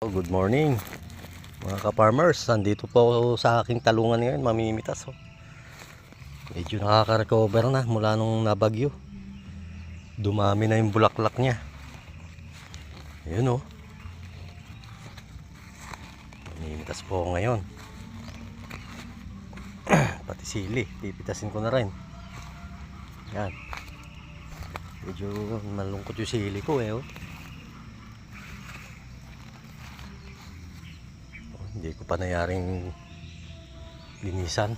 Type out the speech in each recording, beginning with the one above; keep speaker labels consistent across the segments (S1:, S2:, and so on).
S1: Good morning mga ka-farmers. Nandito po ako sa aking talungan ngayon, mamimitas. Medyo nakaka-recover na mula nung nabagyo. Dumami na yung bulaklak niya. Ayun oh. Mamimitas po ako ngayon. Pati sili, pipitasin ko na rin. Yan. Medyo malungkot yung sili ko oh. Hindi ko pa nayaring linisan.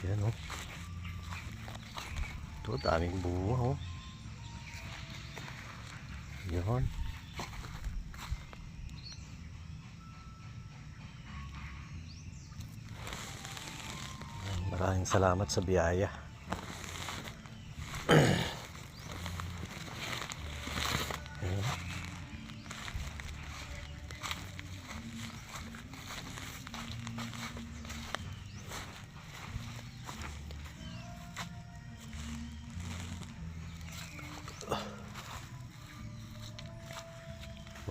S1: Yan oh. Ito, daming bunga oh. Yan. Maraming salamat sa biyaya. Ayan.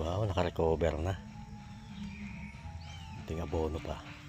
S1: Wow, naka-recover na. Tingnan abono pa.